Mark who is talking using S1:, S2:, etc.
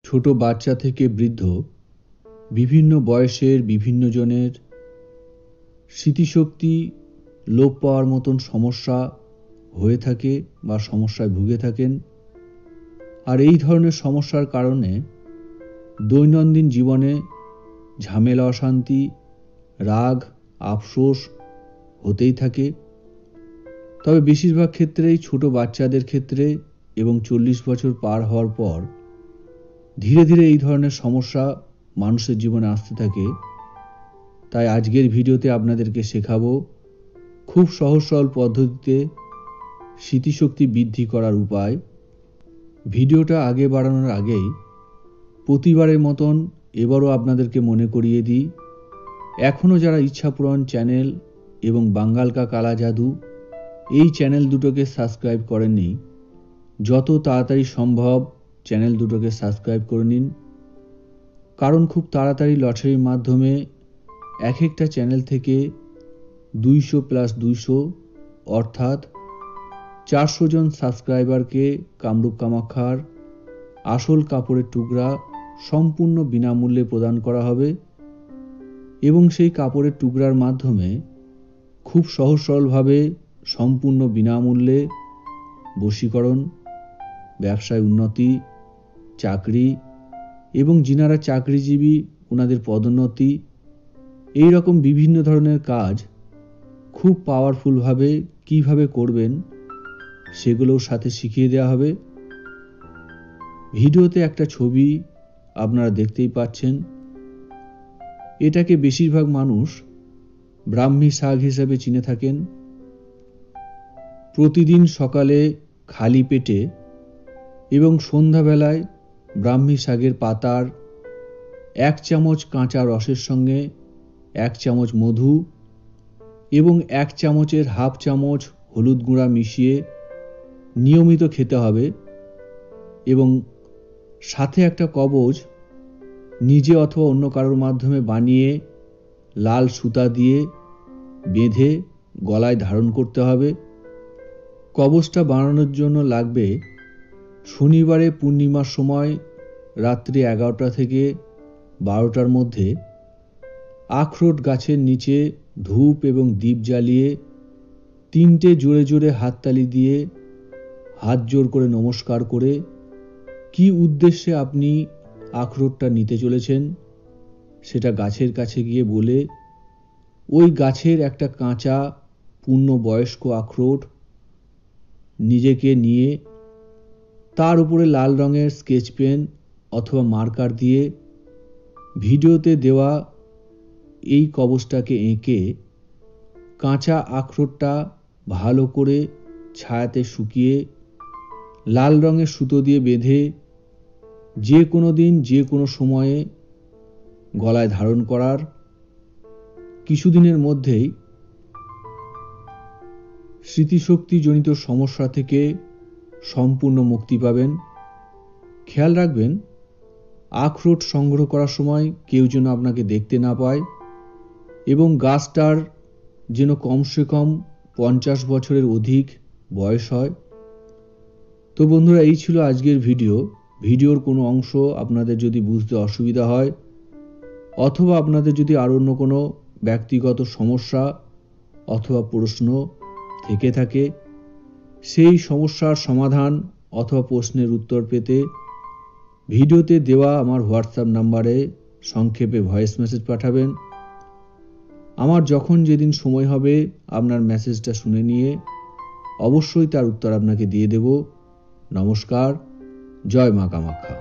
S1: ছোট বাচ্চা থেকে বৃদ্ধ বিভিন্ন বয়সের বিভিন্ন জনের স্মৃতিশক্তি লোপ পাওয়ার মতন সমস্যা হয়ে থাকে বা সমস্যায় ভুগে থাকেন। আর এই ধরনের সমস্যার কারণে দৈনন্দিন জীবনে ঝামেলা, অশান্তি, রাগ, আফসোস হতেই থাকে। তবে বেশিরভাগ ক্ষেত্রেই ছোট বাচ্চাদের ক্ষেত্রে এবং 40 বছর পার হওয়ার পর ধীরে ধীরে এই ধরনের সমস্যা মানুষের জীবনে আসতে থাকে। তাই আজকের ভিডিওতে আপনাদেরকে শেখাবো খুব সহজ সরল পদ্ধতিতে স্মৃতিশক্তি বৃদ্ধি করার উপায়। ভিডিওটা আগে বাড়ানোর আগেই প্রতিবারের মতন এবারও আপনাদেরকে মনে করিয়ে দিই, এখনও যারা ইচ্ছাপূরণ চ্যানেল এবং বাঙ্গাল কা কালা জাদু এই চ্যানেল দুটোকে সাবস্ক্রাইব করেননি, যত তাড়াতাড়ি সম্ভব চ্যানেল দুটোকে সাবস্ক্রাইব করে নিন। কারণ খুব তাড়াতাড়ি লটারির মাধ্যমে এক একটা চ্যানেল থেকে 200+200 অর্থাৎ 400 জন সাবস্ক্রাইবারকে কামরূপ কামাখ্যার আসল কাপড়ের টুকরা সম্পূর্ণ বিনামূল্যে প্রদান করা হবে এবং সেই কাপড়ের টুকরার মাধ্যমে খুব সহজ সরলভাবে সম্পূর্ণ বিনামূল্যে বশীকরণ, ব্যবসায় উন্নতি, চাকরি এবং যিনারা চাকরিজীবী ওনাদের পদোন্নতি, এই রকম বিভিন্ন ধরনের কাজ খুব পাওয়ারফুলভাবে কিভাবে করবেন সেগুলোর সাথে শিখিয়ে দেওয়া হবে। ভিডিওতে একটা ছবি আপনারা দেখতেই পাচ্ছেন। এটাকে বেশিরভাগ মানুষ ব্রাহ্মী শাক হিসেবে চিনে থাকেন। প্রতিদিন সকালে খালি পেটে এবং সন্ধ্যাবেলায় ব্রাহ্মী শাকের পাতার 1 চামচ কাঁচা রসের সঙ্গে 1 চামচ মধু এবং 1 চামচের হাফ চামচ হলুদ গুঁড়া মিশিয়ে নিয়মিত খেতে হবে এবং সাথে একটা কবজ নিজে অথবা অন্য কারোর মাধ্যমে বানিয়ে লাল সুতা দিয়ে বেঁধে গলায় ধারণ করতে হবে। কবজটা বানানোর জন্য লাগবে শনিবারে পূর্ণিমার সময় রাত্রি 11টা থেকে 12টার মধ্যে আখরোট গাছের নিচে ধূপ এবং দীপ জ্বালিয়ে 3টে জোরে জোরে হাততালি দিয়ে হাত জোর করে নমস্কার করে কি উদ্দেশ্যে আপনি আখরোটটা নিতে চলেছেন সেটা গাছের কাছে গিয়ে বলে ওই গাছের একটা কাঁচা পূর্ণবয়স্ক আখরোট নিজেকে নিয়ে তার উপরে লাল রঙের স্কেচ পেন অথবা মার্কার দিয়ে ভিডিওতে দেওয়া এই কবজটাকে এঁকে কাঁচা আখরোটটা ভালো করে ছায়াতে শুকিয়ে লাল রঙের সুতো দিয়ে বেঁধে যে কোনো দিন যে কোনো সময়ে গলায় ধারণ করার কিছুদিনের মধ্যেই স্মৃতিশক্তিজনিত সমস্যা থেকে সম্পূর্ণ মুক্তি পাবেন। খেয়াল রাখবেন আখরোট সংগ্রহ করার সময় কেউ যেন আপনাকে দেখতে না পায় এবং গাছটার যেন কমসে কম 50 বছরের অধিক বয়স হয়। তো বন্ধুরা, এই ছিল আজকের ভিডিওর কোনো অংশ আপনাদের যদি বুঝতে অসুবিধা হয় অথবা আপনাদের যদি আরও অন্য কোনো ব্যক্তিগত সমস্যা অথবা প্রশ্ন থেকে থাকে, সেই সমস্যার সমাধান অথবা প্রশ্নের উত্তর পেতে ভিডিওতে দেওয়া আমার হোয়াটসঅ্যাপ নাম্বারে সংক্ষেপে ভয়েস মেসেজ পাঠাবেন। আমার যখন যেদিন সময় হবে আপনার মেসেজটা শুনে নিয়ে অবশ্যই তার উত্তর আপনাকে দিয়ে দেব। নমস্কার। জয় মা কামাখ্যা।